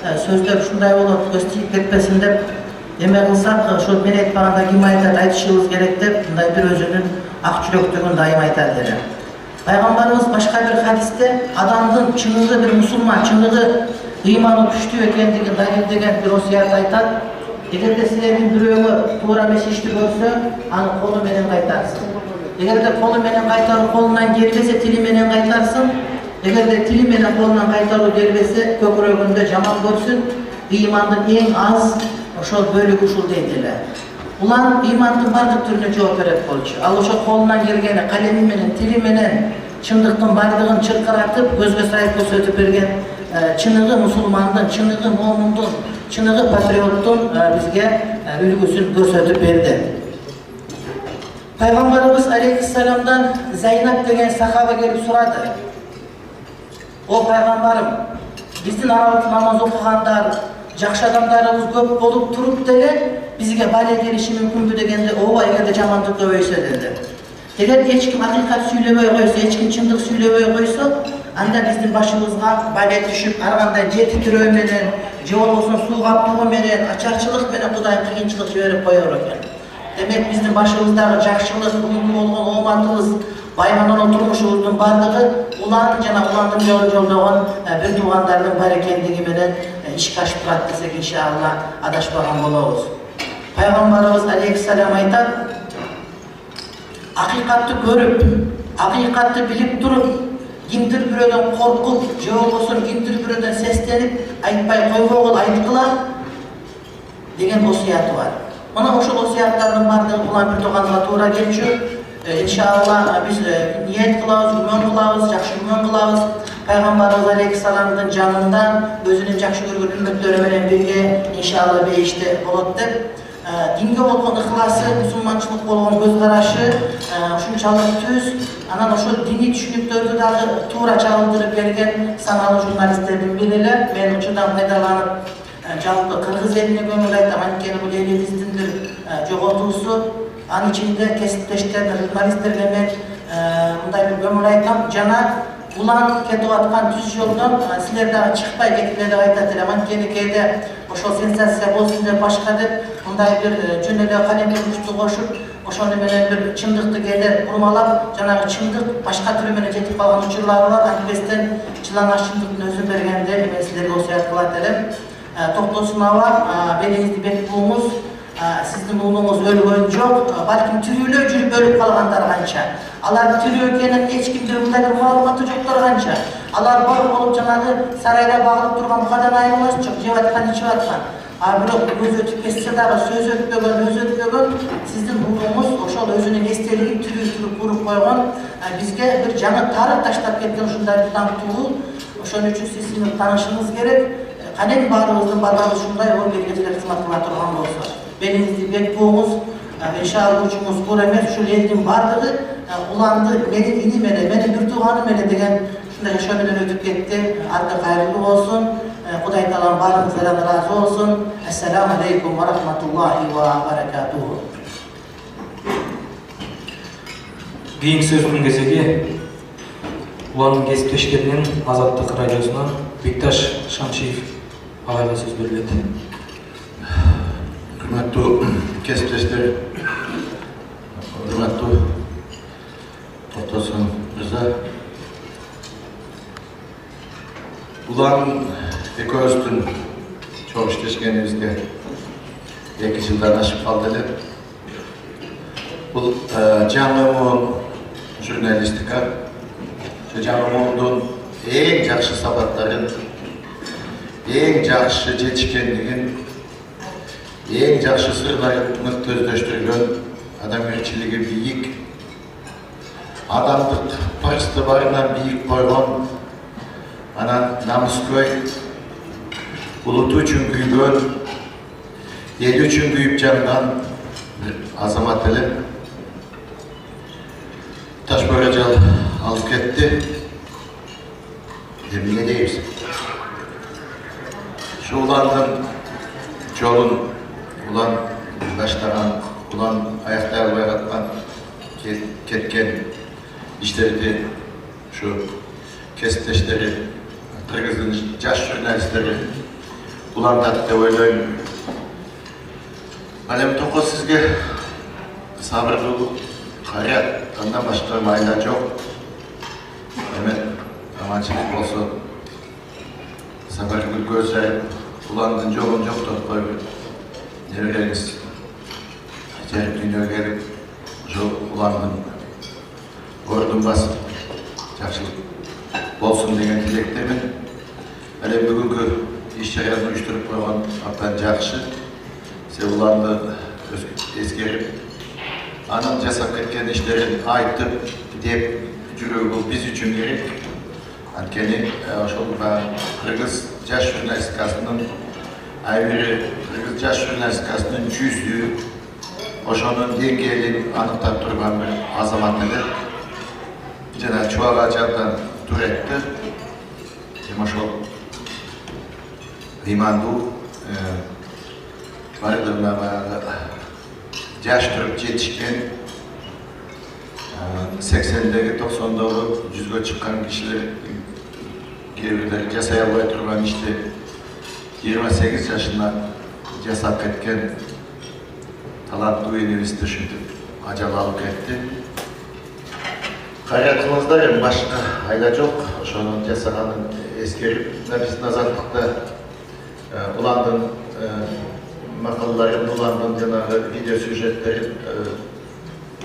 сөздөр ушундай болот, көз тийип кетпесин деп эме кылсак, ошол мен айтпаганда ким айтат, айтышыбыз керек деп мындай бир өзүнүн ак жүрөктүгүн дайым айтат эле. Пайгамбарыбыз башка бир хадисте адамдын чыныгы бир мусулман, чыныгы ыйманы күчтүү экендигин далилдеген бир осуят айтат. Эгерде силердин бирөөгө туура эмес ишти көрсө, аны колу менен кайтарсын. Эгерде колу менен кайтаруу колунан келбесе, тили менен кайтарсын. Эгерде тили менен колунан кайтаруу келбесе, көкүрөгүндө жаман көрсүн. Ыймандын эң аз ошол бөлүгү ушул дейт эле. Улан ыймандын бардык түрүнө жооп берет болчу. Ал ошо колунан келгени калеми менен, тили менен чындыктын бардыгын чыркыратып, көзгө сайып көрсөтүп берген чыныгы мусулмандын, чыныгы момундун, чыныгы патриоттун бизге үлгүсүн көрсөтүп берди. Пайгамбарыбыз алейхиссаламдан Зайнап деген сахаба келип сурады. О пайгамбарым, биздин арабызда намаз окугандар, жакшы адамдарыбыз көп болуп туруп деле бизге бале келиши мүмкүнбү дегенде, ооба, эгерде жамандык көбөйсө деди. Эгер эч ким акыйкат сүйлөбөй койсо, эч ким чындык сүйлөбөй койсо, анда биздин башыбызга бале түшүп, ар кандай жети тирөө менен, же болбосо суу каптыгы менен, ачарчылык менен Кудай кыйынчылык жиберип коёр экен. Демек биздин башыбыздагы жакшылык, болгон ооматыбыз, байманон турмушубуздун бардыгы улан жана уландын жолун жолдогон бир туугандардын бар экендиги менен ишке ашып турат десек, иншалла адашпаган болобуз. Пайгамбарыбыз алейхиссалам айтат: акыйкатты көрүп, акыйкатты билип туруп, кимдир бирөөдөн коркуп, же болбосо кимдир бирөөдөн сестенип айтпай койбогул айткыла деген осуяты бар. Мына ошол осуяттардын бардыгы улан бир тууганга туура келчү. Иншалла биз ниет кылабыз, күмөн кылабыз, жакшы күмөн кылабыз. Пайгамбарыбыз алейхиссаламдын жанында өзүнүн жакшы көргөн үммөттөрү менен бирге иншалла бейиште болот деп, динге болгон ыхласы, мусулманчылык болгон көз карашы ушунчалык түз, анан ошол диний түшүнүктөрдү дагы туура чагылдырып берген саналуу журналисттердин бири эле. Мен учурдан пайдаланып жалпы кыргыз элине көңүл айтам, анткени бул элибиздин бир жоготуусу. Анын ичинде кесиптештерге, журналисттерге мен мындай бир көңүл айтам. Жана улан кетип аткан түз жолдон силер дагы чыкпай кетиңер деп айтат элем. Анткени кээде ошол сенсация болсун деп башка деп мындай бир жөн эле калемге күчтү кошуп, ошону менен бир чындыкты кээде урмалап, жанагы чындык башка түрү менен жетип калган учурлар бар. Антибестен чылаңаш чындыктын өзүн бергенде мен силерге осуят кылат элем. Токтосун аба, белиңизди бекип буңуз. Сиздин уулуңуз өлгөн жок, балким тирүүлөө жүрүп өлүп калгандар канча. Алар тирүү экенин эч кимде мындай бир маалыматы жоктор канча. Алар бар болуп жанагы сарайда багылып турган букадан айырылыш жок, жеп аткан, ичип аткан. Бирок көз өтүп кетсе дагы сөз өтпөгөн, сиздин уулуңуз ошол өзүнүн эстелигин тирүү куруп койгон, бизге бир жаңы тарых таштап кеткен ушундай бир таңтуу. Ошон үчүн сиз таанышыңыз керек. Канен баарыбыздын балдары ушундай ой белгилерге кызмат кыла турган болсо, белиңизди бекип буңуз. Иншалла учуңуз куура эмес, ушул элдин бардыгы уланды менин иним эле, менин бир тууганым эле деген ушундай жашоо менен өтүп кетти. Аркы кайрылуу болсун. Кудай таалам баарыңыздардан ыраазы болсун. Ассаламу алейкум ва рахматуллахи ва баракатуху. Кийинки сөздүн кезеги уландын кесиптештеринин Азаттык радиосунан Бикташ Шамшиев агайга сөз берилет. Урматтуу кесиптештер, урматтуу Токтосун мырза, улан экөөбүздүн чоң иштешкенибизге 2 жылдан ашып калды эле. Бул жаңы моон журналистика, жаңы моондун эң жакшы сабаттарын, эң жакшы жетишкендигин, эң жакшы сырларын көздөштүргөн, адамгерчилиги бийик, адамдык парчты барынан бийик койгон, анан намыскөй, улуту үчүн күйгөн, эли үчүн күйүп жанган азамат эле. Ташбара жал алып кетти. Эмне дейбиз? Şu уландын жолун, улан баштаган, улан аяктай албай калган, кеткен иштерди şu кесиптештери, кыргыздын жаш журналисттери улантат деп ойлойм. Ал эми токос сизге сабырдуулук, кайрат, андан башка майда жок. Эми аманчылык болсо Сапаргүл көз жайып, уландын жогун жоктоп коюп, небереңиз жарык дүйнөгө келип, ошол уландын ордун басып, жакшылык болсун деген тилектемин. Ал эми бүгүнкү иш-чараны уюштуруп койгон абдан жакшы. Сен уланды эскерип, анын жасап кеткен иштерин айтып, деп жүрүү бул биз үчүн керек. Анткени ошол кыргыз жаш журналистикасынын айбири, кыргыз жаш журналистикасынын жүзү, ошонун деңгээлин аныктап турган бир азамат эле. Жана чубак ажардан туретти. Эми ошол ыймандуу бардыгына баягы жаш туруп жетишкен 80-деги 90-догу 100гө чыккан кишилер кээ бирлери жасай албай турган ишти 28 жашына жасап кеткен таланттуу энибизди ушинтип ажал алып кетти. Кайрат кылыңыздар, эми башка айла жок. Ошону жасаганын эскерип, биздин азаттыкта уландын макалаларын, уландын жанагы видео сюжеттерин,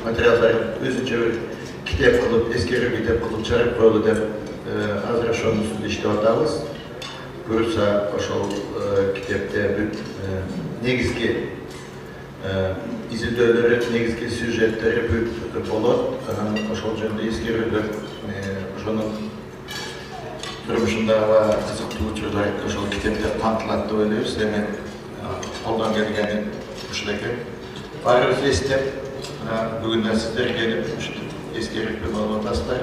материалдарын өзүнчө бир китеп кылып, эскерүү китеп кылып чыгарып коелу деп азыр ошонун үстүндө иштеп атабыз. Буюрса ошол китепте бүт негизги изилдөөлөрү, негизги сюжеттери бүт болот. Анан ошол жөнүндө эскерүүлөр, ошонун турмушундагы кызыктуу учурлар ошол китепте камтылат деп ойлойбуз. Эми колдон келгени ушул экен. Баарыбыз эстеп, бүгүн сиздер келип эскерип болуп атасыздар.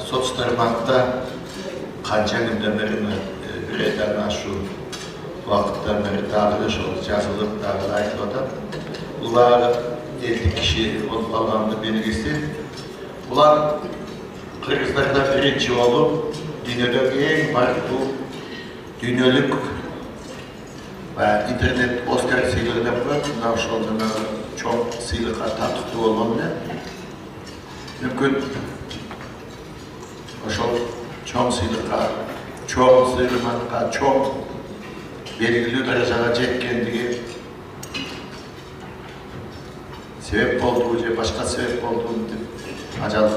Соцтармакта канча күндөн бери, бир айдан ашуу убакыттан бери дагы ошол жазылып, дагы айтылып атат. Булар 50 киши болуп калганды белгиси. Булар кыргыздарда биринчи болуп, дүйнөдөгү эң бардуу дүйнөлүк интернет Оскар сыйлыгы деп коет. Мына ошол жанагы чоң сыйлыкка тартыктуу болгон эле. Мүмкүн ошол чоң сыйлыкка, чоң белгилүү даражага жеткендиги себеп болду же башка себеп болду деп ажал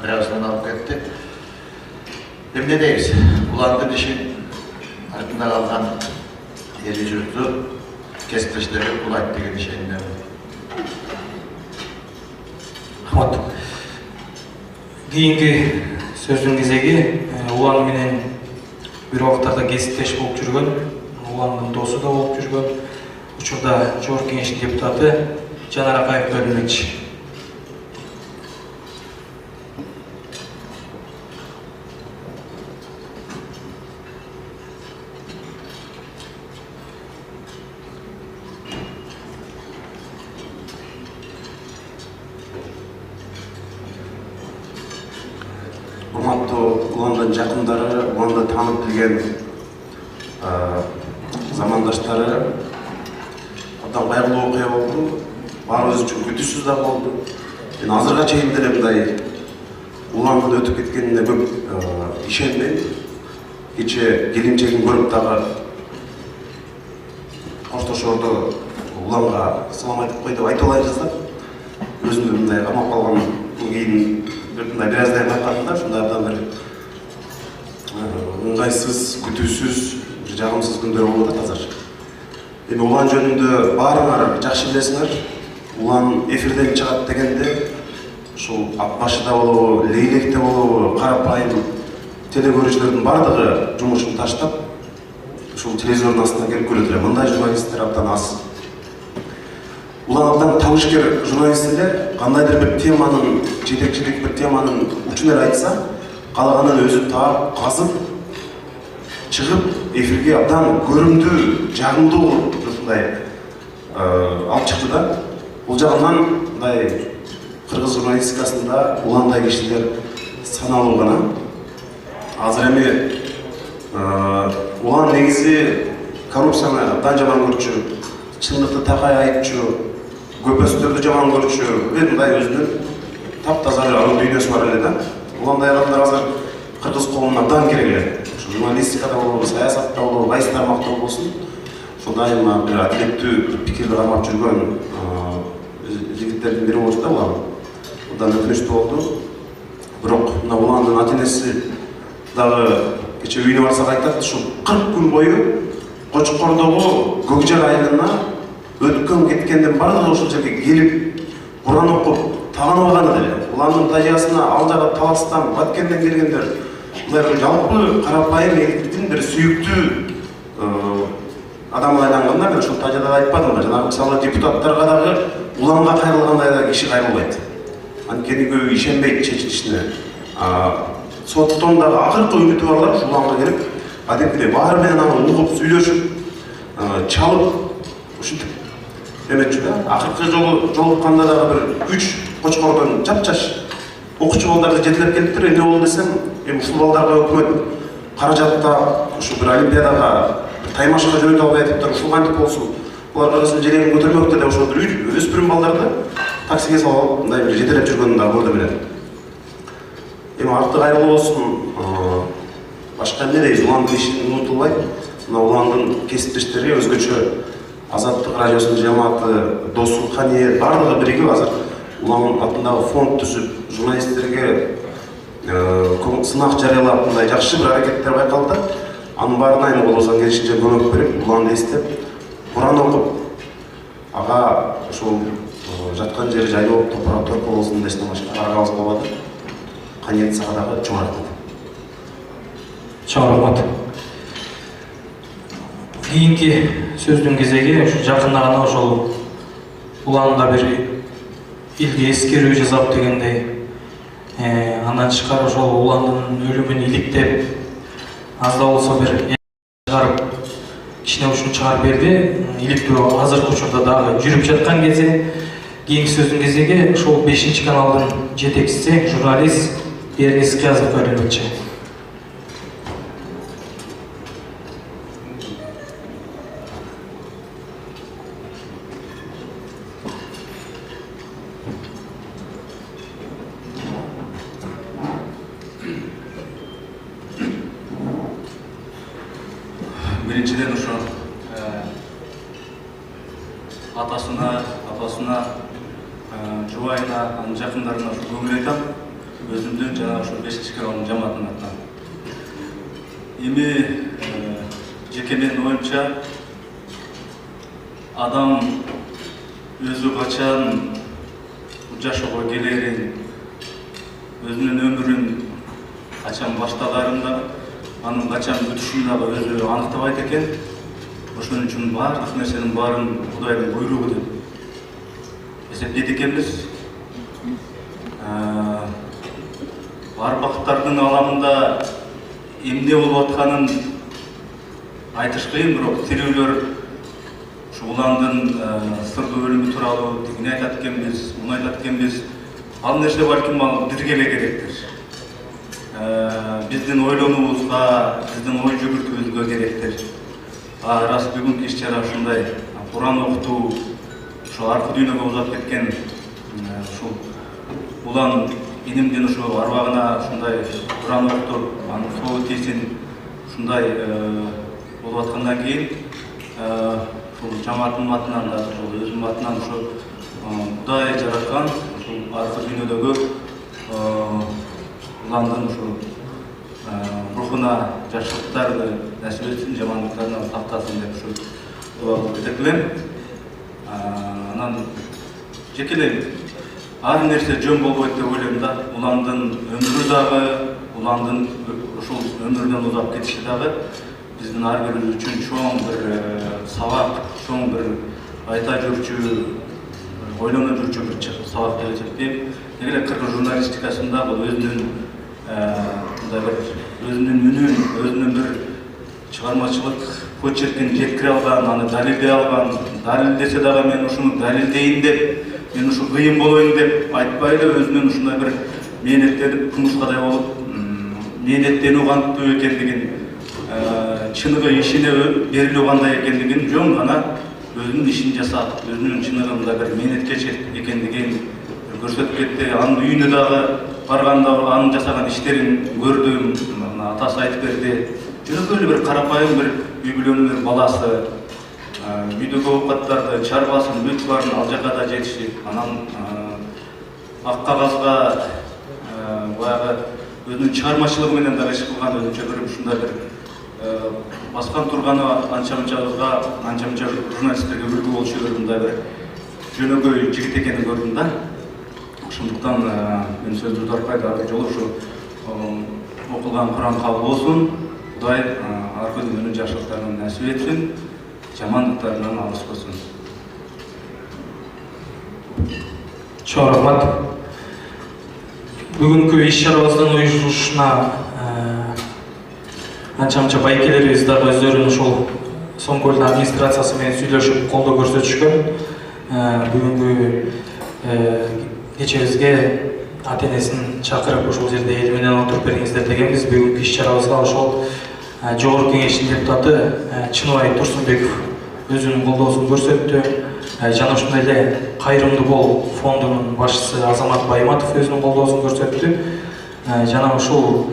арабыздан алып кетти. Эмне дейбиз? Улардын ишин артында калган эли журтту кесиптештерге кулайт деген ишенимдемин. Рахмат. Кийинки сөздүн кезеги улан менен бир убактарда кесиптеш болуп жүргөн, уландын досу да болуп жүргөн, учурда Жогорку Кеңештин депутаты Жанар Акаев бөлүнмекчи. Урматтуу уландын жакындары, уланды таанып билген замандаштары, абдан кайгылуу окуя болду. Баарыбыз үчүн күтүүсүз да болду. Азырга чейин деле мындай уландын өтүп кеткенине көп ишенбейм. Кече келинчегин көрүп дагы коштошордо уланга салам айтып кой деп айтып алайбыз да. Өзүмдү мындай камап калган кийин бир аздай байкадым да, ушундай абдан бир ыңгайсыз, күтүүсүз, бир жагымсыз күндөр болуп атат азыр. Эми улан жөнүндө баарыңар жакшы билесиңер. Улан эфирден чыгат дегенде, ушул Акбашыда болобу, Лейлекте болобу, карапайым телекөрүүчүлөрдүн бардыгы жумушун таштап, ушул телевизордун астына келип көрөт эле. Мындай журналисттер абдан аз. Улан абдан табышкер журналист эле, кандайдыр бир теманын, жетекчилик бир теманын учун эле айтса, калаганын өзү таап, казып, чыгып, эфирге абдан көрүмдүү, жагымдуу ушундай алып чыкты да. Бул жагынан мындай кыргыз журналистикасында уландай кишилер саналуу гана. Азыр эми улан негизи коррупцияны абдан жаман көрчү, чындыкты такай айтчу, көпөстөрдү жаман көрчү, мындай өзүнүн таптаза анын дүйнөсү бар эле да. Уландай адамдар азыр кыргыз коомуна абдан керек эле. Журналистикада болобу, саясатта болобу, кайсы тармакта болбосун, дайыма бир адилеттүү пикирди кармап жүргөн жигиттердин бири болчу да улан. Мындан өкүнүчтүү болду. Бирок мына уландын ата-энеси дагы кече үйүнө барсак айтат, ушу 40 күн бою Кочкордогу Көкжар айылына өткөн кеткенден бардыгы ошол жерге келип, Куран окуп, таанып алган эле. Уландын тажыясына ал жагы Таластан, Баткенден келгендер. Мындай жалпы карапайым элдин бир сүйүктүү адам айланганда мен ошол тажыда айтпадым да, жанагы мисалы депутаттарга дагы уланга кайрылгандай да киши кайрылбайт. Анткени көбү ишенбейт чечилишине. Соттон дагы акыркы үмүтү барлар ушул уланга келип, адемдей баары менен аны угуп, сүйлөшүп, чалып, ушинтип эметчү да. Акыркы жолу жолукканда дагы бир 3 Кочкордон жапжаш окуучу балдарды жетелеп келиптир. Эмне болду десем, ушул балдарга өкмөт каражатта ушу бир олимпиадага таймашка жөнөтө албай атыптыр. Ушул кантип болсун? Булар арасында желегин көтөрмөктө деп ошол бир өспүрүм балдарды таксиге салып, мындай бир жетелеп жүргөнүн дагы көрдүм эле. Арты кайрылуу болсун, башка эмне дейбиз? Уландын ишин унутулбайт. Мына уландын кесиптештери өзгөчө Азаттык радиосунун жамааты, Досу, Кание бардыгы биригип азыр улан атындагы фонд түзүп, журналисттерге сынак жарыялап, мындай жакшы бир аракеттер байкалды да. Анын баарына эми болсо келишинче көмөк берип, уланды эстеп, Куран окуп, ага ушул жаткан жери жайлоо топурак торпо болсун десем башка аргабыз болбоду. Кание сага дагы чоң рахмат. Чоң рахмат. Кийинки сөздүн кезеги ушу жакында гана ошол уланда бир илге эскерүү жасап дегендей, андан тышкары ошол уландын өлүмүн иликтеп, аз да болсо бир чыгарып, кичине ушун чыгарып берди. Иликтөө азыркы учурда дагы жүрүп жаткан кезде, кийинки сөздүн кезеги ошол 5-каналдын жетекчиси, журналист Бернис Кыязовго берилмекчи. Биринчиден ошо атасына, апасына, жубайына, анын жакындарына көңүл айтам. Өзүмдүн жана ошо 5-каналдын жамаатынын атынан. Эми жеке менин оюмча адам өзү качан жашоого келерин, өзүнүн өмүрүн качан баштагаарын да, анын качан бүтүшүн дагы өзү аныктабайт экен. Ошон үчүн баардык нерсенин баарын Кудайдын буйругу деп эсептейт экенбиз. Арбактардын аламында эмне болуп атканын айтыш кыйын, бирок тирүүлөр ушу уландын сырдуу өлүмү тууралуу тигини айтат экенбиз, муну айтат экенбиз. Ал нерсе балким бизге эле керектир. Биздин ойлонуубузга, биздин ой жүгүртүүбүзгө керектир. Рас бүгүнкү иш-чара ушундай Куран окутуу, ошо аркы дүйнөгө узап кеткен ушул улан инимдин ушул арбагына ушундай Куран окутуп, анын сообу тийсин, ушундай болуп аткандан кийин ушул жамааттын атынан да, ушул өзүмдүн атынан ушул Кудай жараткан ушул аркы дүйнөдөгү уландын ушул рухуна жакшылыктарды насип этсин, жамандыктардан сактасын деп ушул дуа кылып кетем. Анан жекелей ар нерсе жөн болбойт деп ойлойм да. Уландын өмүрү дагы, уландын ушул өмүрүнөн узап кетиши дагы биздин ар бирибиз үчүн чоң бир сабак, чоң бир айта жүрчү, ойлоно жүрчү бир сабак деп эсептейм. Деги эле кыргыз журналистикасында бул өзүнүн өзүнүн үнүн, өзүнүн бир чыгармачылык почеркин жеткире алган, аны далилдей алган, далилдесе дагы мен ушуну далилдейин деп, мен ушу кыйын болоюн деп айтпай эле өзүнүн ушундай бир мээнеттенип, кумурскадай болуп, мээнеттенүү кантип экендигин чыныгы ишине берилүү кандай экендигин жөн гана өзүнүн ишин жасап, өзүнүн чыныгында бир мээнеткечил экендигин көрсөтүп кетти. Анын үйүнө дагы барганда анын жасаган иштерин көрдүм. Атасы айтып берди. Жөнөкөй бир карапайым бир үй бүлөнүн бир баласы. Үйдөгү оокаттарды, чарбасын, бүт баарын ал жака да жетишип, анан ак кагазга баягы өзүнүн чыгармачылыгы менен дагы иш кылган, өзүнчө бир ушундай бир баскан турганы анча-мынчабызга, анча-мынча журналисттерге үлгү болчу мындай бир жөнөкөй жигит экенин көрдүм да. Ошондуктан мен сөздү тарткай дагы жолу ушу окулган Куран кабыл болсун. Кудай ар күнүнүн жакшылыктарын насип этсин, жамандыктарынан алыс болсун. Чоң рахмат. Бүгүнкү иш-чарабыздын уюштурушуна анча-мынча байкелерибиз дагы өздөрүнүн ушул Сом көлүнүн администрациясы менен сүйлөшүп колдоо көрсөтүшкөн. Бүгүнкү кечебизге ата-энесин чакырып ушул жерде эл менен отуруп бериңиздер дегенбиз. Бүгүнкү иш-чарабызга ошол Жогорку Кеңештин депутаты Чыныбай Турсунбеков өзүнүн колдоосун көрсөттү. Жана ошондой эле Кайрымдуу бол фондунун башчысы Азамат Байматов өзүнүн колдоосун көрсөттү. Жана ушул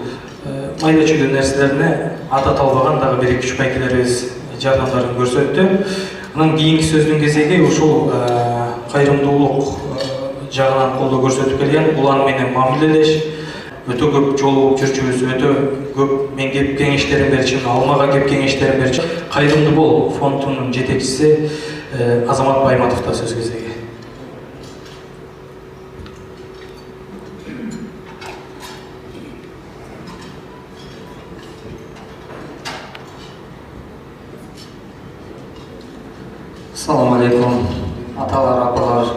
майда чүйдө нерселерине ата талбаган дагы бир эки үч байкелерибиз жардамдарын көрсөттү. Анан кийинки сөздүн кезеги ушул кайрымдуулук жагынан колдоо көрсөтүп келген улан менен мамилелеш өтө көп жолу болуп жүрчүбүз, өтө көп мен кеп кеңештерин берчү, алмага кеп кеңештерин берчү. Кайрымдуу бол фондунун жетекчиси Азамат Байматовда сөз кезеги. Assalamu alaikum, аталар, апалар.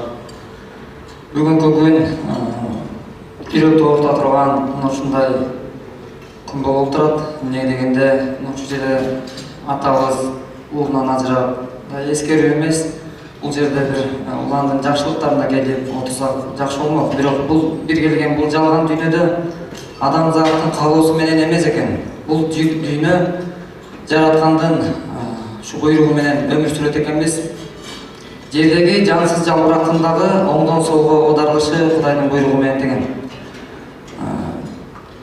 Бүгүнкү күн жүрөктү орта турган ушундай күн болуп турат. Эмне дегенде, ушул жерде атабыз уулунан ажырап, эскерүү эмес, бул жерде бир уландын жакшылыктарына келип отурсак жакшы болмок. Бирок бул бир келген бул жалган дүйнөдө адамзаттын каалоосу менен эмес экен. Бул дүйнө жараткандын ушу буйругу менен өмүр сүрөт экенбиз. Жердеги жансыз жалбырактын дагы оңдон солго оодарылышы Кудайдын буйругу менен деген.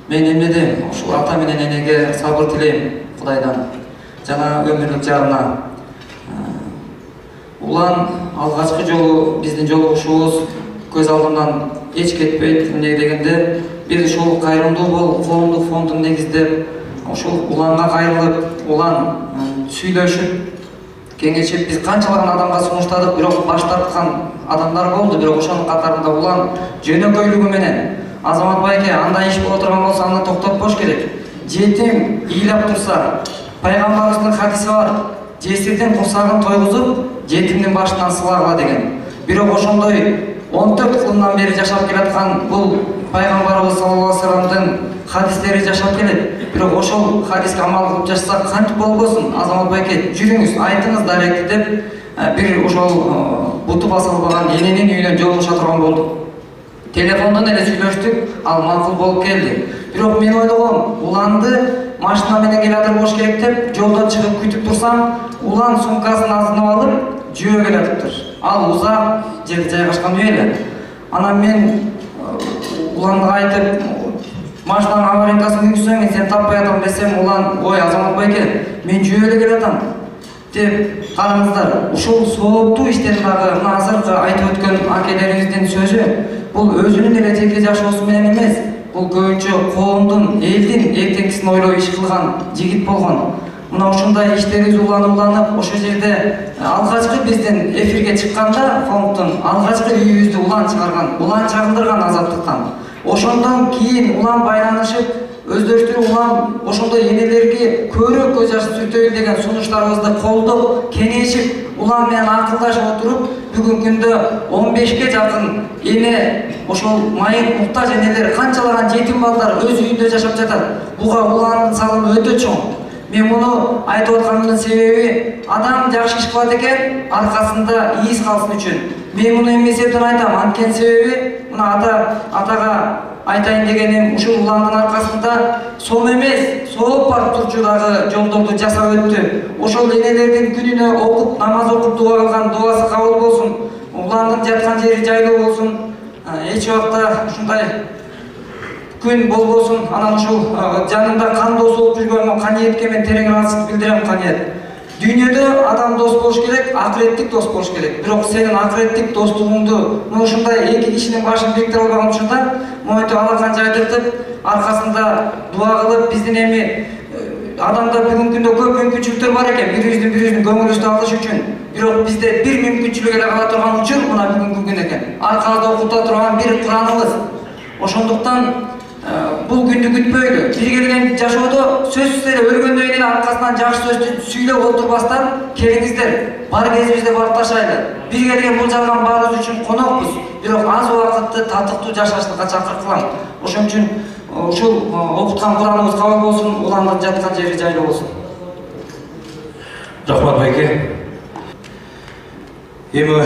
Мен эмне дейм, ушул ата менен энеге сабыр тилейм Кудайдан жана өмүрлүк жарына. Улан алгачкы жолу биздин жолугушуубуз көз алдымдан эч кетпейт. Эмне дегенде, биз ушул Кайрымдуу бол коомдук фондун негиздеп, ушул уланга кайрылып, улан сүйлөшүп, кеңешип, биз канчалаган адамга сунуштадык, бирок баш тарткан адамдар болду. Бирок ошонун катарында улан жөнөкөйлүгү менен Азамат байке, андай иш боло турган болсо аны токтотпош керек. Жетим ыйлап турса, пайгамбарыбыздын хадиси бар. Жесирдин курсагын тойгузуп, жетимдин башынан сылагыла деген. Бирок ошондой 14 кылымдан бери жашап келаткан бул пайгамбарыбыз саллаллаху алейхи вассаламдын хадистери жашап келет. Бирок ошол хадиске амал кылып жашасак кантип болбосун? Азамат байке, жүрүңүз, айтыңыз даректи деп бир ошол буту басылбаган эненин үйүнөн жолугуша турган болду. Телефондон эле сүйлөштүк, ал макул болуп келди. Бирок мен ойлогом, уланды машина менен келатыр болуш керек деп жолдон чыгып күтүп турсам, улан сумкасын азынап алып жөө келатыптыр. Ал узак жерде жайгашкан үй эле. Анан мен уланга айтып, машинанын аварийкасын күтсөң, сен таппай атам десем, улан, ой Азамат байке, мен жөө эле келатам деп, караңыздар, ушул сооптуу иштен дагы мына азыркы айтып өткөн акелериңиздин сөзү, бул өзүнүн эле жеке жашоосу менен эмес, бул көбүнчө коомдун, элдин эртеңкисин ойлоп иш кылган жигит болгон. Мына ушундай иштерибиз уланып, ошол жерде алгачкы биздин эфирге чыкканда фонддун алгачкы үйүбүздү улан чыгарган, улан чагылдырган Азаттыктан. Ошондон кийин улан байланышып, өздөштүрүп улан ошондой энелерге көбүрөөк көз жашы сүртөйүн деген сунуштарыбызды колдоп, кеңешип, улан менен акылдашып отуруп, бүгүнкү күндө 15ке жакын эне, ошол майын муктаж энелер, канчалаган жетим балдар өз үйүндө жашап жатат. Буга уландын салымы өтө чоң. Мен муну айтып атканымдын себеби, адам жакшы иш кылат экен, аркасында ийиз калсын үчүн. Мен муну эмне себептен айтам? Анткени себеби, мына атага айтайын дегеним ушул уландын аркасында сом эмес, сооп барып турчу дагы жолдорду жасап өттү. Ошол энелердин күнүнө окуп, намаз окуп дуа кылган дуасы кабыл болсун. Уландын жаткан жери жайлуу болсун. Эч убакта ушундай күн болбосун. Анан ушул жанында кан дос болуп жүргөн Каниетке мен терең ыраазычылык билдирем. Каниет. Дүйнөдө адам дос болуш керек, акыреттик дос болуш керек. Бирок сенин акыреттик достугуңду ушундай эки кишинин башын бириктире албаган учурда монтип алакан жайдыртып, аркасында дуа кылып, биздин эми адамда бүгүнкү күндө көп мүмкүнчүлүктөр бар экен, бирибиздин көңүлүбүздү алыш үчүн. Бирок бизде бир мүмкүнчүлүк эле кала турган учур мына бүгүнкү күн экен. Аркабызда окута турган бир Кураныбыз. Ошондуктан бул күндү күтпөйлү. Бир келген жашоодо сөзсүз эле өлгөндөн кийин аркасынан жакшы сөздү сүйлөп отурбастан келиңиздер, бар кезибизде бакташайлы. Бир келген бул жалган баарыбыз үчүн конокпуз. Бирок аз убакытты татыктуу жашаштыкка чакыртылам. Ошон үчүн ушул окуткан Кураныбыз кабыл болсун, уландын жаткан жери жайлуу болсун. Рахмат байке. Эми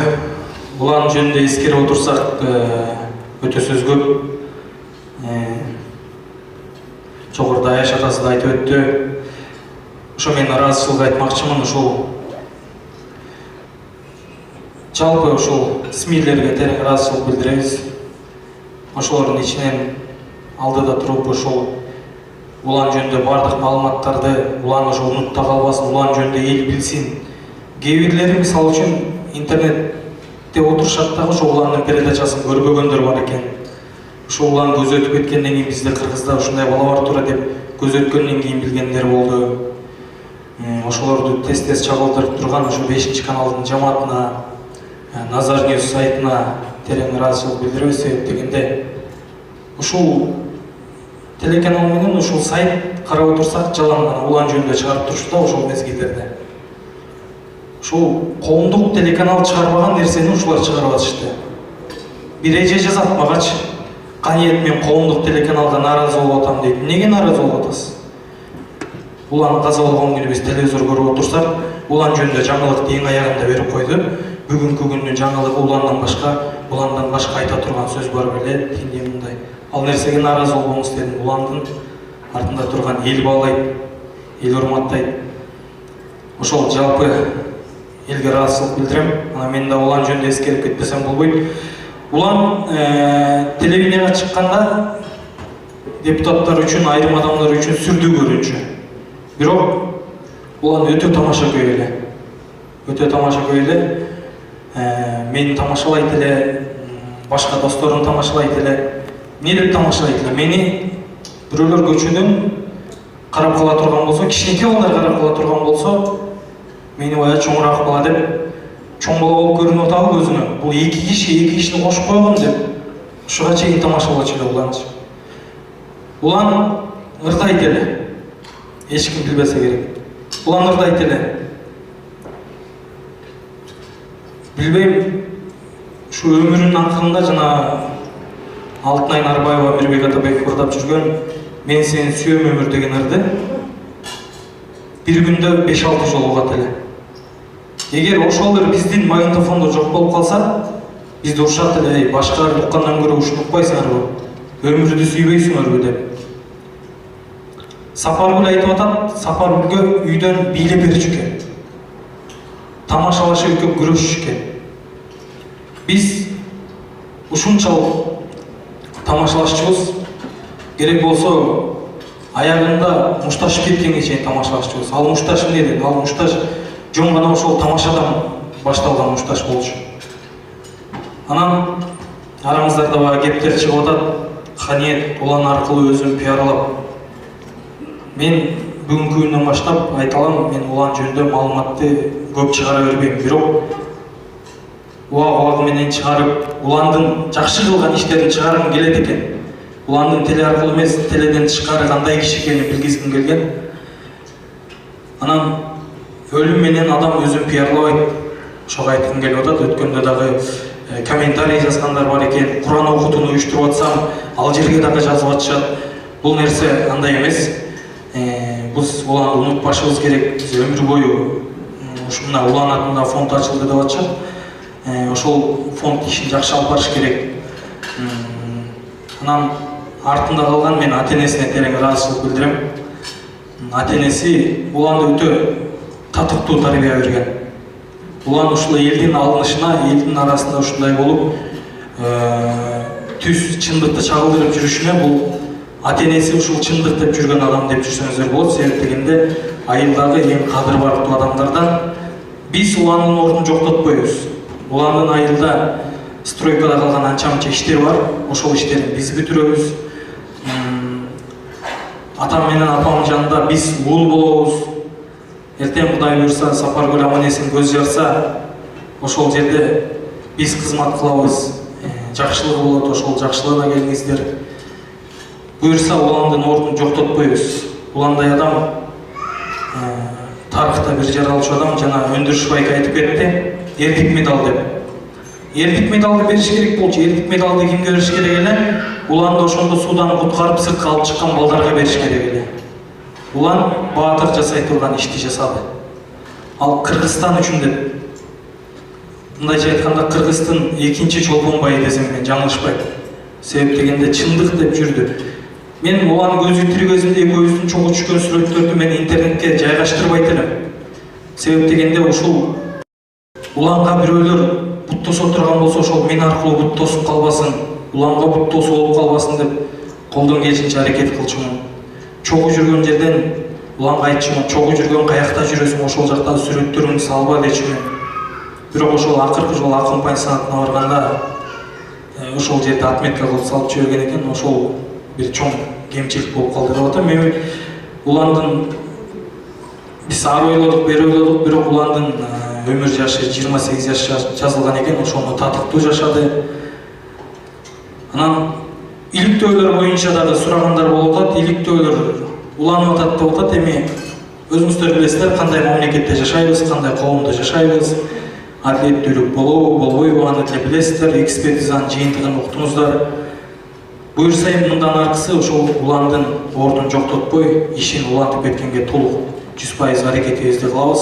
улан жөнүндө эскерип отурсак, өтө сөз көп. Жогоруда Аяш атасы да айтып өттү. Ошо мен ыраазычылык айтмакчымын. Ушул жалпы ушул СМИлерге терең ыраазычылык билдиребиз. Ошолордун ичинен алдыда туруп ошол улан жөнүндө бардык маалыматтарды, улан ошо унутта калбасын, улан жөнүндө эл билсин. Кээ бирлери мисалы үчүн интернетте отурушат дагы ошол уландын передачасын көрбөгөндөр бар экен. Ушул улан көз өтүп кеткенден кийин бизде Кыргызда ушундай бала бар тура деп көз өткөндөн кийин билгендер болду. Ошолорду тез чагылдырып турган ошо 5-каналдын жамаатына, Назар Ньюс сайтына терең ыраазычылык билдиребиз. Себеп дегенде ушул телеканал менен ушул сайт карап отурсак жалаң улан жөнүндө чыгарып турушты да ошол мезгилдерде. Ушул коомдук телеканал чыгарбаган нерсени ушулар чыгарып атышты. Бир эже жазат магачы: Каниет, мен коомдук телеканалга нааразы болуп атам дейт. Эмнеге нааразы болуп атасыз? Улан каза болгон күнү биз телевизор көрүп отурсак, улан жөнүндө жаңылыкты эң аягында берип койду. Бүгүнкү күндүн жаңылыгы уландан башка айта турган сөз бар беле, тиндей мындай. Ал нерсеге нааразы болбоңуз дедим. Уландын артында турган эл баалайт, эл урматтайт. Ошол жалпы элге ыраазычылык билдирем. Анан мен да улан жөнүндө эскерип кетпесем болбойт. Улан телевиденияга чыкканда депутаттар үчүн, айрым адамдар үчүн сүрдүү көрүнчү. Бирок улан өтө тамашакөй эле. Өтө тамашакөй эле. Мени тамашалайт эле, башка досторун тамашалайт эле. Эмне деп тамашалайт эле? Мени бирөөлөр көчөдөн карап кала турган болсо, кичинекей балдар карап кала турган болсо, мени бая чоңураак бала деп, чоң бала болуп көрүнүп атабы көзүнө. Бул эки кишини кошуп койгон деп, ушуга чейин тамашалачу эле уланчы. Улан ырдайт эле. Эч ким билбесе керек. Улан ырдайт эле. Билбейм, ушу өмүрүнүн акырында жана Алтынай Нарбаева, Мирбек Атабеков ырдап жүргөн "Мен сени сүйөм өмүр" деген ырды бир күндө 5-6 жолу угат эле. Эгер ошол ыр биздин магнитофондо жок болуп калса, бизди урушат эле: "Башка ыр уккандан көрө ушуну укпайсыңарбы? Өмүрдү сүйбөйсүңөрбү?" деп. Сапаргүл айтып атат, Сапаргүлгө үйдөн бийлеп берчү экен. Тамашалашып экөө күрөшүш экен. Биз ушунчалык тамашалашчубуз. Керек болсо аягында мушташ кеткенге чейин тамашалашчубуз. Ал мушташ эмне дейт? Ал мушташ жөн гана ошол тамашадан башталган мушташ болчу. Анан араңыздарда баа кептер чыгып атат. Каниет улан аркылуу өзүн пиарлап. Мен бүгүнкү күндөн баштап айта алам, мен улан жөнүндө маалыматты көп чыгара бербейм. Бирок убак менен чыгарып, уландын жакшы кылган иштерин чыгаргым келет экен. Уландын теле аркылуу эмес, теледен тышкары кандай киши экенин билгизгим келген. Анан өлүм менен адам өзүн пиарлабайт. Ошого айткым келип атат. Өткөндө дагы комментарий жазгандар бар экен. Куран окутууну уюштуруп атсам, ал жерге дагы жазып атышат. Бул нерсе андай эмес. Биз уланды унутпашыбыз керек. Биз өмүр бою ушуна улан атында фонд ачылды деп атышат. Ошол фонд ишин жакшы алып барыш керек. Анан артында қалған мен ата-енесіне терең ыраазычылык билдирем. Ата-енеси уланды өтө татыктуу тарбия берген. Улан ушул элдин алынышына, элдин арасында ушундай болуп, түз чындыкты чагылдырып жүрүшүнө бул ата-энеси ушул чындык деп жүргөн адам деп жүрсөңүздөр болот. Себеп дегенде айылдагы эң кадыр бардуу адамдардан биз уландын ордун жоктотпойбуз. Уландын айылда стройкада калган анча-мынча иштер бар. Ошол иштерин биз бүтүрөбүз. Атам менен апамдын жанында биз уул болобуз. Эртең Кудай буйрса, Сапаргүл аман-эсен көз жарса, ошол жерде биз кызмат кылабыз. Жакшылыгы болот, ошол жакшылыгына келиңиздер. Буйрса уландын ордун жоктотпойбуз. Уландай адам тарыхта бир жаралчу адам, жана Өндүрүш байка айтып кетти, эрдик медал деп. Эрдик медалды бериш керек болчу. Эрдик медалды кимге бериш керек эле? Уланды ошондо суудан куткарып сыртка алып чыккан балдарга бериш керек эле. Улан баатыр жасай турган ишти жасады. Ал Кыргызстан үчүн деп. Мындайча айтканда Кыргыздын экинчи Чолпонбайы десем мен жаңылышпайм. Себеп дегенде чындык деп жүрдү. Мен улан көзү тирүү кезинде экөөбүздүн чогуу түшкөн сүрөттөрдү мен интернетке жайгаштырбайт элем. Себеп дегенде ушул уланга бирөөлөр бут тосо турган болсо, ошол мен аркылуу бут тосуп калбасын, уланга бут тосуп болуп калбасын деп колдон келишинче аракет кылчумун. Чогуу жүргөн жерден уланга айтчумун, чогуу жүргөн каякта жүрөсүң, ошол жакта сүрөттөрүңдү салба дечүмүн. Бирок ошол акыркы жолу акын пансионатына барганда ошол жерде отметка кылып салып жиберген экен. Ошол бир чоң кемчилик болуп калды деп атам. Мен уландын биз ары ойлодук, бери ойлодук, бирок уландын өмүр жашы 28 жаш жазылган экен. Ошону татыктуу жашады. Анан иликтөөлөр боюнча дагы сурагандар болуп атат. Иликтөөлөр уланып атат деп атат. Эми өзүңүздөр билесиздер кандай мамлекетте жашайбыз, кандай коомдо жашайбыз. Адилеттүүлүк болобу, болбойбу, аны деле билесиздер. Экспертизанын жыйынтыгын уктуңуздар. Буйрса эми мындан аркысы ошол уландын ордун жоктотпой, ишин улантып кеткенге толук 100% аракетибизди кылабыз.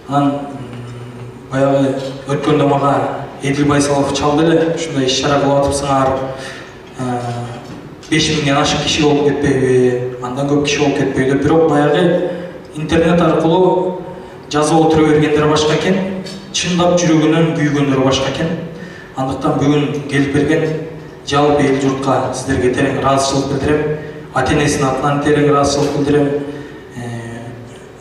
Анан баягы өткөндө мага Эдил Байсалов чалды эле, ушундай иш-чара кылып атыпсыңар. 5000ден ашык киши болуп кетпейби, андан көп киши болуп кетпейби деп. Бирок баягы интернет аркылуу жазып отура бергендер башка экен, чындап жүрөгүнөн күйгөндөр башка экен. Андыктан бүгүн келип берген жалпы эл журтка сиздерге терең ыраазычылык билдирем. Ата-энесинин атынан терең ыраазычылык билдирем.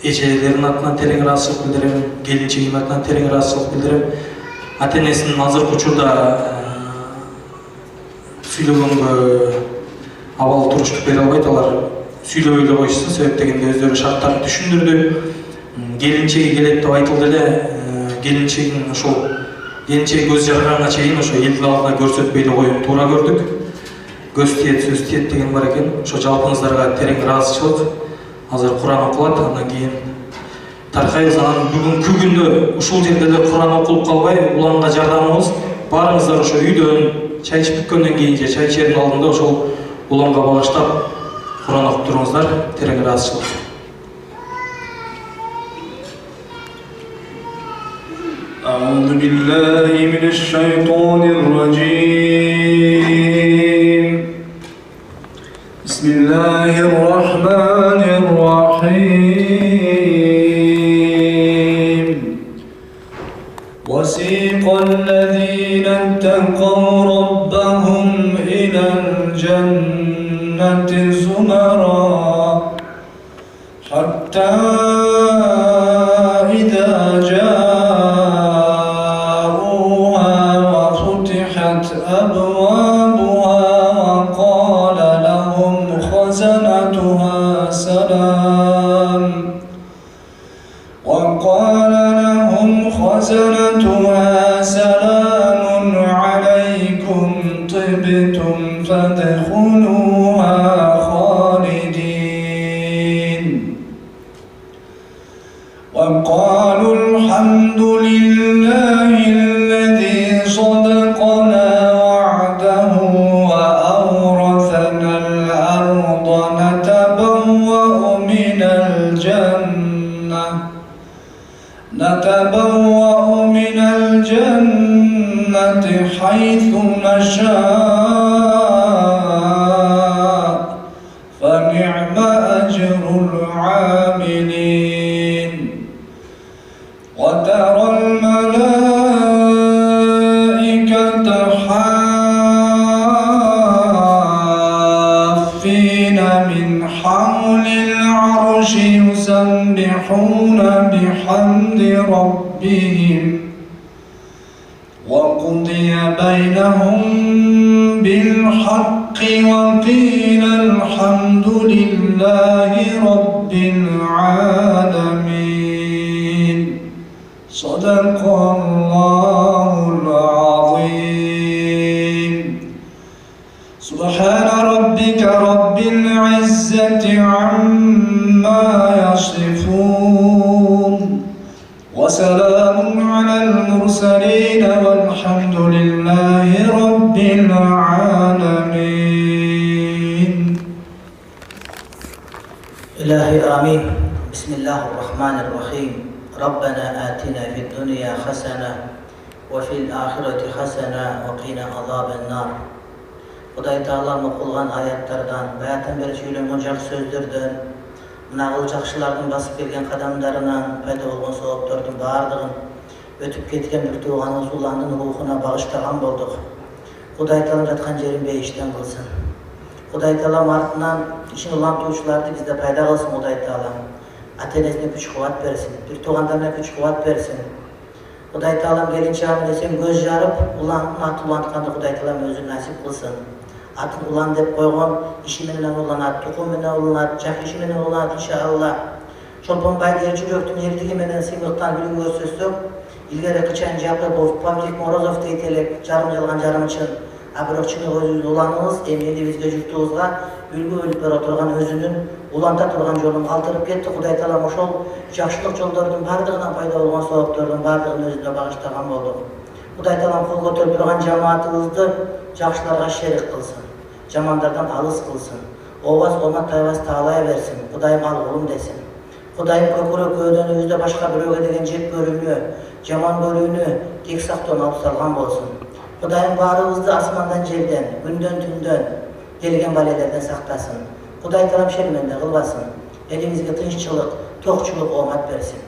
Эжелеринин атынан терең ыраазычылык билдирем. Келинчегинин атынан терең ыраазычылык билдирем. Ата-энесинин азыркы учурда сүйлөгөнгө абал туруштук бере албайт. Алар сүйлөбөй эле коюшса, себеп дегенде өздөрү шарттарын түшүндүрдү. Келинчеги келет деп айтылды эле. Келинчегин ошол келинчеги көз жарганга чейин ошо элдин алдына көрсөтпөй эле коюп туура көрдүк. Көз тиет, сөз тиет деген бар экен. Ошо жалпыңыздарга терең ыраазычылык. Азыр Куран окулат, андан кийин таркайбыз. Анан бүгүнкү күндө ушул жерде эле Куран окулуп калбай, уланга жардамыбыз баарыңыздар ошо үйдөн чай ичип бүткөндөн кийин же чай ичердин алдында ошол уланга багыштап Куран окуп туруңуздар. Терең ыраазычылык. أعوذ بالله من الشيطان الرجيم. بسم الله الرحمن الرحيم. وسيق الذين اتقوا ربهم إلى الجنة زمرا حتى إذا جاءوها وفتحت أبوابها وقال لهم خزنتها سلام عليكم طبتم فادخلوها خالدين وقالوا الحمد لله الذي صدقنا وعده وأورثنا الأرض نتبوأ من الجنة حيث نشاء وترى الملائكة حافين من حول العرش يسبحون بحمد ربهم وقضي بينهم بالحق وقيل الحمد لله رب العالمين صدق الله العظيم سبحان ربك رب العزة عما يصفون وسلام على المرسلين والحمد لله رب العالمين. إلهي آمين. بسم الله الرحمن الرحيم. ربنا آتنا في الدنيا حسنة وفي الآخرة حسنة وقنا عذاب النار. Құдай Тағаланың оқылған аяттардан, баяттан бері сөйленген жақсы сөздерден, мынағыл жақшылардың басып келген қадамдарынан пайда болған сауаптардың барлығын өтіп кеткен бір туғанымыз ұланның рухына бағыштаған болдық. Құдай Тағалам жатқан жерін бейіштен қылсын. Құдай Тағалам артынан ішін ұлан туушыларды бізде пайда қылсын. Құдай Тағалам ата-енесіне күш қуат берсін, бір туғандарына күш қуат берсін. Құдай Тағалам келіншағым десем көз жарып, ұланның атын ұлантқанды Құдай Тағалам өзі нәсіп қылсын. Атын ұлан деп қойған, ішіменен ұланады, тұқымменен ұланады, жақ ішіменен ұланады, иншалла. Шолпонбай ер жүректің ердігіменен сыйлықтан білуі өссөзсөк, илгері қычан жапы болып, Павлик Морозов дейтелек, жарым жалған жарым үшін, абырықшыны өзіңіз ұланыңыз, емнеді бізге жүктіңізға, үлгі өліп бер отырған өзінің, ұланда тұрған жолын алдырып кетті. Құдай Тағалам ошол жақшылық жолдардың барлығынан пайда болған сауаптардың барлығын өзіне бағыштаған болды. Құдай Тағалам қол көтеріп тұрған жамаатыңызды жақшыларға шерік қылсын, жамандардан алыс қылсын, обас омат тайбас тағалай берсін, Құдайым ал ұлым десін. Құдайым көкірек өйдөнүбүздө башка бирөөгө деген жек көрүүнү, жаман көрүүнү тек сактан алып салган болсун. Құдайым баарыбызды асмандан жерден, күндөн түндөн келген балелерден сактасын. Құдай Тағалам шерменде кылбасын. Элибизге тынччылык, токчулук омат берсин.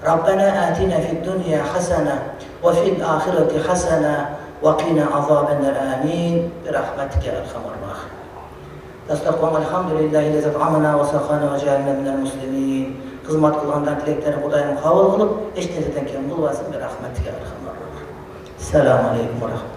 Раббана атина фид дунья хасана ва фил ахирати хасана ва қина азабан амин бирахматика я архамар рахим. Тастақуам алхамдулиллахи лаззат амана ва сахана ва жаална минал муслимин. Қызмат қылғандан тілектерін Құдайым қабыл қылып, еш нәрседен кем қылбасын бирахматика я архамар рахим. Ассаламу алейкум ва рахматуллах.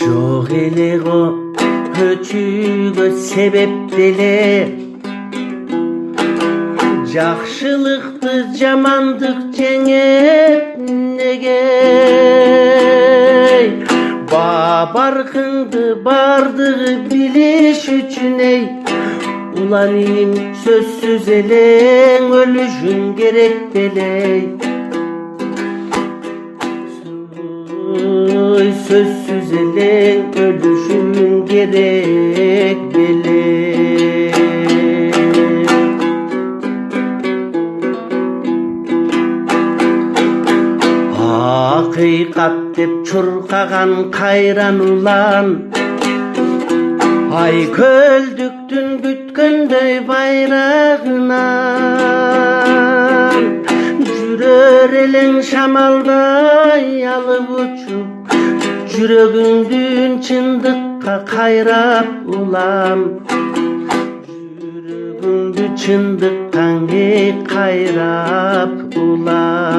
Жоқ элего көчүүгө себеп деле жакшылыкты жамандык жеңет неге баркыңды бардыгы билиш үчүн эй уланим сөзсүз элең өлүшүң керек белей сөзсүз элең өлүшүң керек белей акыйкат деп чуркаган кайран улан Ay köldüktün gütkönдөй bayrağынан Жүрөр элең шамалдай алып учуp Жүрөгүңдүн чындыкка кайрап улам Жүрөгүңдү чындыкка кайрап улам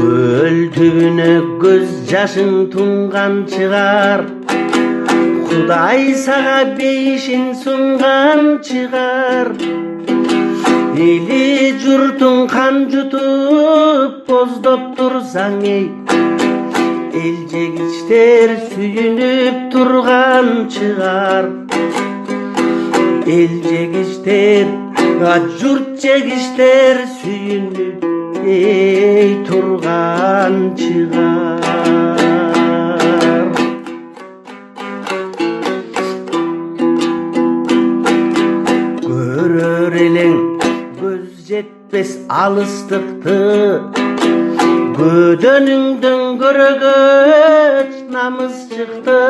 Көл түбүнө көз жашың тунган чыгар Кудай сага бейишин сунган чыгар Эли журтуң кан жутуп боздоп турсаң эй Эл жегичтер сүйүнүп турган чыгар Эл жегичтер, журт жегичтер сүйүнүп эй турган чыгар Көрөр элең көз жетпес алыстыкты Көдөнүңдөн көрөгөч намыс чыкты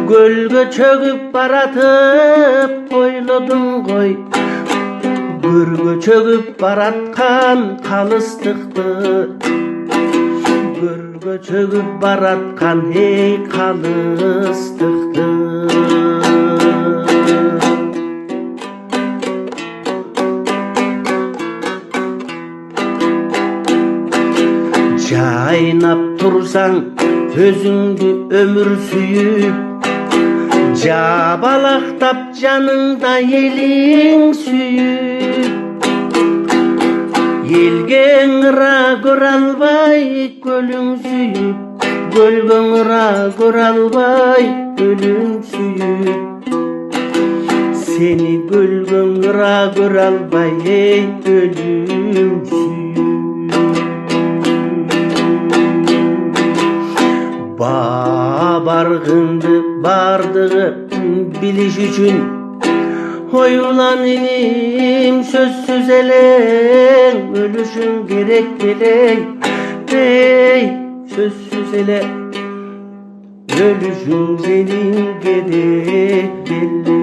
Көлгө чөгүп баратып ойлодуң гой Көргө чөгүп бараткан калыстыкты Көргө чөгүп бараткан эй калыстыкты Жайнап турсаң өзүңдү өмүр сүйүп Жабалактап жаныңда элиң сүйүп Элге ыңыра көрө албай көлүң сүйүп Көлгө ыңыра көрө албай өлүң сүйүп Сени көлгө ыңыра көрө албай эй өлүң сүйүп Баргынды бардыгы билиш үчүн Ой улан иним сөзсүз эле өлүшүң керек белең Эй сөзсүз эле өлүшүң сенин керек белең